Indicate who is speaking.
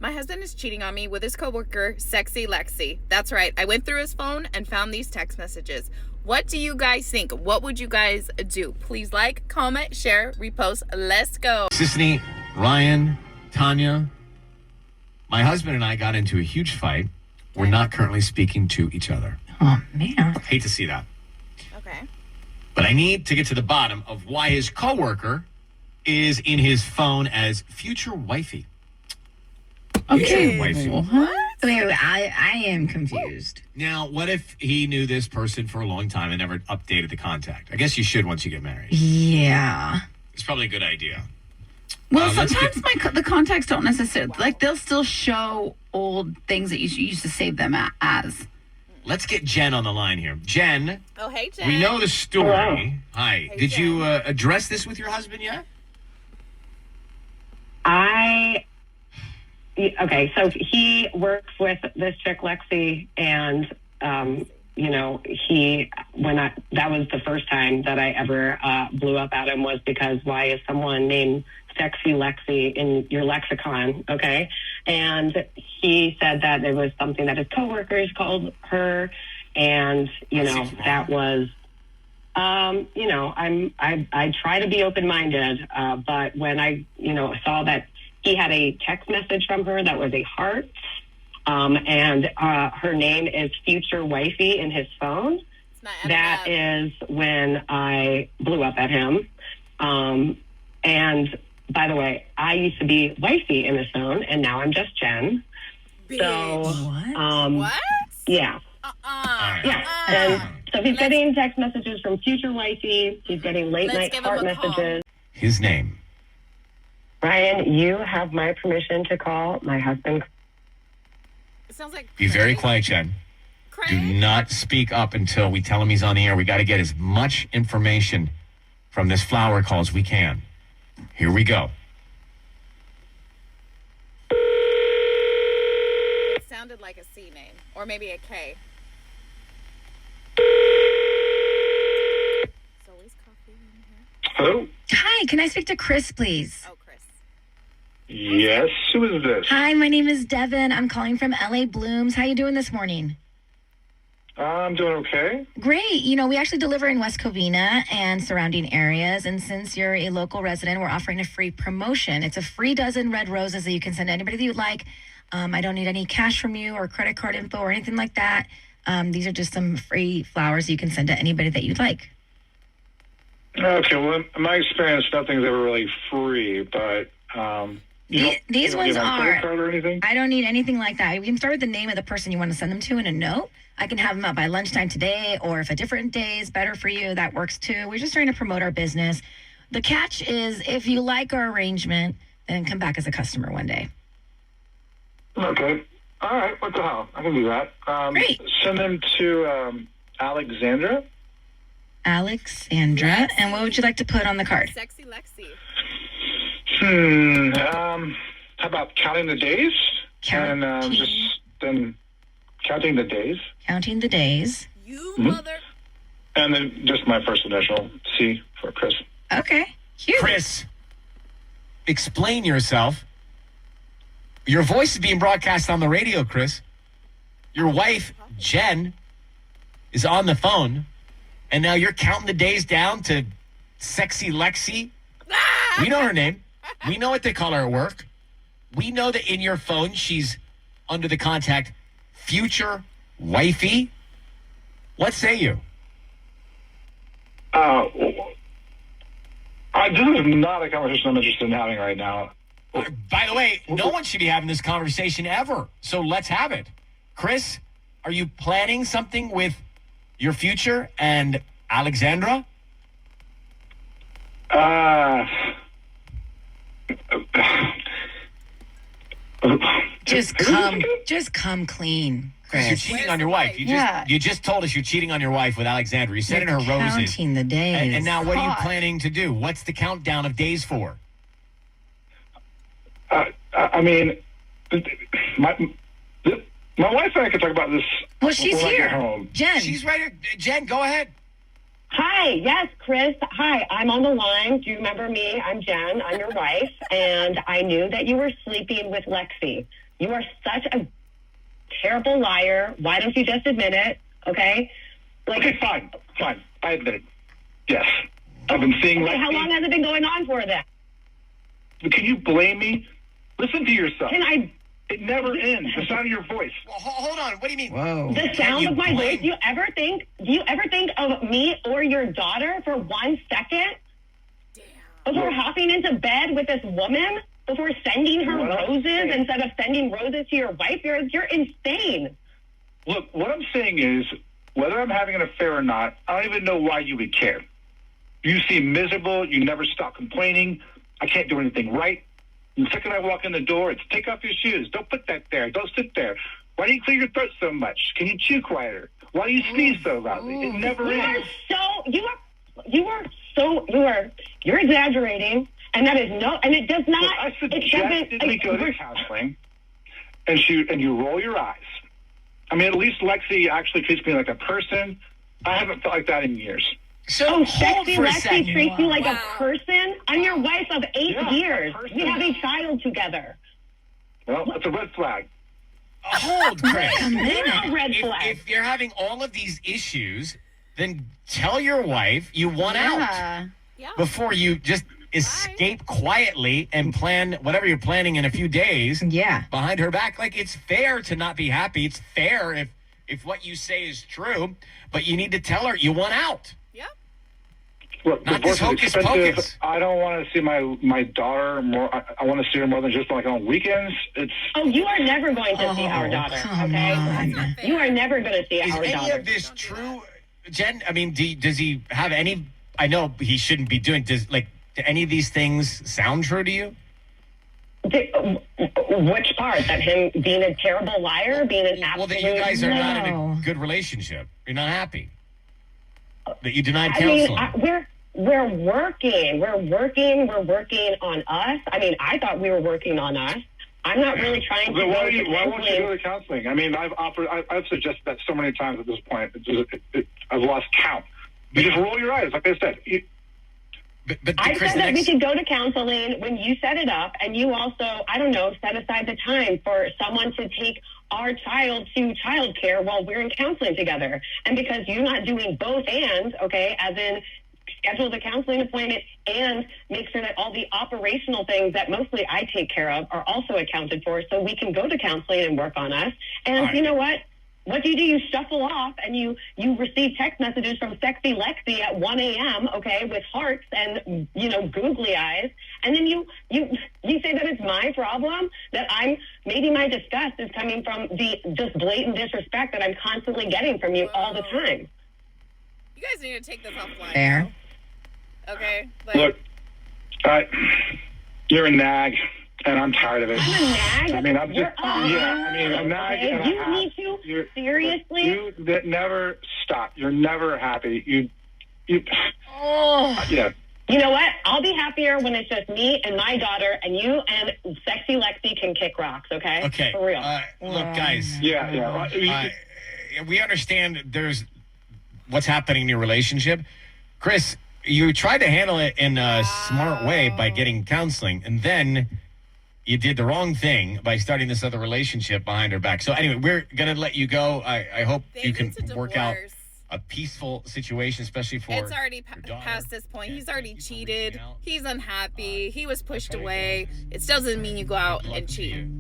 Speaker 1: My husband is cheating on me with his coworker, Sexy Lexi. That's right. I went through his phone and found these text messages. What do you guys think? What would you guys do? Please like, comment, share, repost. Let's go.
Speaker 2: Sisney, Ryan, Tanya, my husband and I got into a huge fight. We're not currently speaking to each other.
Speaker 3: Oh, man.
Speaker 2: Hate to see that.
Speaker 1: Okay.
Speaker 2: But I need to get to the bottom of why his coworker is in his phone as future wifey.
Speaker 3: Okay.
Speaker 2: Wifey.
Speaker 3: What? Wait, I am confused.
Speaker 2: Now, what if he knew this person for a long time and never updated the contact? I guess you should once you get married.
Speaker 3: Yeah.
Speaker 2: It's probably a good idea.
Speaker 3: Well, sometimes the contacts don't necessarily, like, they'll still show old things that you used to save them as.
Speaker 2: Let's get Jen on the line here. Jen.
Speaker 1: Oh, hey, Jen.
Speaker 2: We know the story.
Speaker 4: Hello.
Speaker 2: Hi.
Speaker 1: Hey,
Speaker 2: Did you
Speaker 1: Jen.
Speaker 2: address this with your husband yet?
Speaker 4: Okay, so he works with this chick, Lexi, and, that was the first time that I ever blew up at him was because why is someone named Sexy Lexi in your lexicon, okay? And he said that it was something that his coworkers called her, and, that was... I try to be open-minded, but when I, saw that he had a text message from her that was a heart, and her name is Future Wifey in his phone, that is when I blew up at him. And by the way, I used to be Wifey in his phone, and now I'm just Jen.
Speaker 1: Bitch.
Speaker 4: So,
Speaker 1: What?
Speaker 4: yeah. Yeah, and so he's getting text messages from Future Wifey. He's getting late night heart messages.
Speaker 2: His name.
Speaker 4: Ryan, you have my permission to call my husband.
Speaker 1: It sounds like
Speaker 2: Be very quiet, Jen. Do not speak up until we tell him he's on the air. We got to get as much information from this flower call as we can. Here we go.
Speaker 1: It sounded like a C name. Or maybe a K. It's always coffee in here.
Speaker 5: Hello?
Speaker 3: Hi, can I speak to Chris, please?
Speaker 1: Oh, Chris.
Speaker 5: Yes, who is this?
Speaker 3: Hi, my name is Devin. I'm calling from LA Blooms. How you doing this morning?
Speaker 5: I'm doing okay.
Speaker 3: Great. We actually deliver in West Covina and surrounding areas. And since you're a local resident, we're offering a free promotion. It's a free dozen red roses that you can send to anybody that you'd like. I don't need any cash from you or credit card info or anything like that. These are just some free flowers you can send to anybody that you'd like.
Speaker 5: Okay, well, in my experience, nothing's ever really free, but...
Speaker 3: These ones
Speaker 5: give my credit
Speaker 3: are.
Speaker 5: card or anything?
Speaker 3: I don't need anything like that. You can start with the name of the person you want to send them to in a note. I can have them out by lunchtime today, or if a different day is better for you, that works too. We're just trying to promote our business. The catch is if you like our arrangement, then come back as a customer one day.
Speaker 5: Okay. All right, what the hell? I can do that.
Speaker 3: Great.
Speaker 5: Send them to Alexandra.
Speaker 3: Alexandra. And what would you like to put on the card?
Speaker 1: Sexy Lexi.
Speaker 5: How about counting the days? And just then counting the days.
Speaker 3: Counting the days.
Speaker 1: You mother...
Speaker 5: And then just my first initial, C for Chris.
Speaker 3: Okay. Cute.
Speaker 2: Chris, explain yourself. Your voice is being broadcast on the radio, Chris. Your wife, Jen, is on the phone, and now you're counting the days down to Sexy Lexi. We know her name. We know what they call her at work. We know that in your phone, she's under the contact Future Wifey. What say you?
Speaker 5: This is not a conversation I'm interested in having right now.
Speaker 2: By the way, no one should be having this conversation ever. So let's have it. Chris, are you planning something with your future and Alexandra?
Speaker 3: Just come clean,
Speaker 2: Chris, you're
Speaker 3: Chris.
Speaker 2: cheating on your wife. You just told us you're cheating on your wife with Alexandra. You're sending her roses.
Speaker 3: Counting the days.
Speaker 2: And now what are you planning to do? What's the countdown of days for?
Speaker 5: My wife and I can talk about this.
Speaker 3: Well, she's
Speaker 5: when I get
Speaker 3: here.
Speaker 5: home.
Speaker 3: Jen.
Speaker 2: She's right here. Jen, go ahead.
Speaker 4: Hi, yes, Chris. Hi, I'm on the line. Do you remember me? I'm Jen. I'm your wife. And I knew that you were sleeping with Lexi. You are such a terrible liar. Why don't you just admit it? Okay?
Speaker 5: Okay, fine. I admit it. Yes. I've been seeing
Speaker 4: Okay,
Speaker 5: Lexi.
Speaker 4: how long has it been going on for then?
Speaker 5: Can you blame me? Listen to yourself.
Speaker 4: Can I...
Speaker 5: It never ends. The sound of your voice.
Speaker 2: Well, hold on. What do you mean?
Speaker 6: Whoa.
Speaker 4: The sound of my voice. Do you ever think of me or your daughter for 1 second before hopping into bed with this woman? Before sending her
Speaker 5: What I'm
Speaker 4: roses
Speaker 5: saying-
Speaker 4: instead of sending roses to your wife? You're insane.
Speaker 5: Look, what I'm saying is, whether I'm having an affair or not, I don't even know why you would care. You seem miserable. You never stop complaining. I can't do anything right. The second I walk in the door, it's take off your shoes. Don't put that there. Don't sit there. Why do you clear your throat so much? Can you chew quieter? Why do you sneeze so loudly? It never ends.
Speaker 4: You're exaggerating, and that is and it does not.
Speaker 5: Look, I suggested we go to counseling, and you roll your eyes. I mean, at least Lexi actually treats me like a person. I haven't felt like that in years.
Speaker 2: So
Speaker 4: Oh,
Speaker 2: hold
Speaker 4: sexy
Speaker 2: for a
Speaker 4: Lexi
Speaker 2: second.
Speaker 4: treats you like
Speaker 1: Wow.
Speaker 4: a person? I'm your wife of 8
Speaker 5: Yeah, a
Speaker 4: years.
Speaker 5: person.
Speaker 4: We have a child together.
Speaker 5: Well, that's a red flag.
Speaker 2: Hold, Chris.
Speaker 4: You're a red
Speaker 2: If,
Speaker 4: flag.
Speaker 2: if you're having all of these issues, then tell your wife you want out
Speaker 1: Yeah.
Speaker 2: before you just escape quietly and plan whatever you're planning in a few days
Speaker 6: Yeah.
Speaker 2: behind her back. Like, it's fair to not be happy. It's fair if what you say is true, but you need to tell her you want out.
Speaker 1: Yeah.
Speaker 5: Look,
Speaker 2: Not
Speaker 5: divorce
Speaker 2: this hocus
Speaker 5: is expensive.
Speaker 2: pocus.
Speaker 5: I don't want to see my daughter more. I want to see her more than just like on weekends. It's
Speaker 4: Oh, you are never going to see our daughter,
Speaker 6: come
Speaker 4: okay?
Speaker 6: on.
Speaker 4: You are never going to see
Speaker 2: Is
Speaker 4: our
Speaker 2: any
Speaker 4: daughter.
Speaker 2: of this true, Jen? I mean, does he have any? I know he shouldn't be doing. Do any of these things sound true to you?
Speaker 4: Which part? That him being a terrible liar, being an
Speaker 2: Well,
Speaker 4: absolute...
Speaker 2: that you guys are not in
Speaker 6: No.
Speaker 2: a good relationship. You're not happy. That you denied
Speaker 4: I mean,
Speaker 2: counseling.
Speaker 4: we're working. We're working on us. I mean, I thought we were working on us. I'm not really trying to
Speaker 5: Then
Speaker 4: go
Speaker 5: why
Speaker 4: to
Speaker 5: won't you
Speaker 4: counseling.
Speaker 5: go to counseling? I mean, I've suggested that so many times at this point. I've lost count. You just roll your eyes, like I said.
Speaker 2: But
Speaker 4: I
Speaker 2: Chris,
Speaker 4: said
Speaker 2: the
Speaker 4: that we
Speaker 2: next,
Speaker 4: could go to counseling when you set it up, and you also, I don't know, set aside the time for someone to take our child to childcare while we're in counseling together. And because you're not doing both and, okay, as in schedule the counseling appointment and make sure that all the operational things that mostly I take care of are also accounted for, so we can go to counseling and work on us. And
Speaker 2: All right.
Speaker 4: you know what? What do? You shuffle off and you receive text messages from sexy Lexi at 1 a.m., okay, with hearts and, googly eyes. And then you say that it's my problem, that maybe my disgust is coming from the just blatant disrespect that I'm constantly getting from you all the time.
Speaker 1: You guys need to take this offline.
Speaker 6: Fair.
Speaker 1: now. Okay.
Speaker 5: Look, you're a nag, and I'm tired of it.
Speaker 4: I'm a nag.
Speaker 5: I mean, I'm just
Speaker 4: You're
Speaker 5: a nag.
Speaker 4: okay?
Speaker 5: And a
Speaker 4: You
Speaker 5: half.
Speaker 4: need to seriously.
Speaker 5: You never stop. You're never happy. You.
Speaker 6: Oh.
Speaker 5: Yeah.
Speaker 4: You know what? I'll be happier when it's just me and my daughter, and you and sexy Lexi can kick rocks. Okay.
Speaker 2: okay.
Speaker 4: For real.
Speaker 2: Look, guys.
Speaker 5: Yeah.
Speaker 2: We understand there's what's happening in your relationship. Chris, you tried to handle it in a smart way by getting counseling, and then you did the wrong thing by starting this other relationship behind her back. So anyway, we're going to let you go. I hope
Speaker 1: They
Speaker 2: you
Speaker 1: need
Speaker 2: can
Speaker 1: to
Speaker 2: work out
Speaker 1: divorce.
Speaker 2: a peaceful situation, especially for
Speaker 1: It's already
Speaker 2: your daughter.
Speaker 1: past this point.
Speaker 2: And
Speaker 1: He's already
Speaker 2: thank you for
Speaker 1: cheated.
Speaker 2: reaching out.
Speaker 1: He's unhappy. He was pushed
Speaker 2: okay.
Speaker 1: away. It doesn't mean you go out
Speaker 2: Good luck
Speaker 1: and
Speaker 2: to
Speaker 1: cheat.
Speaker 2: you.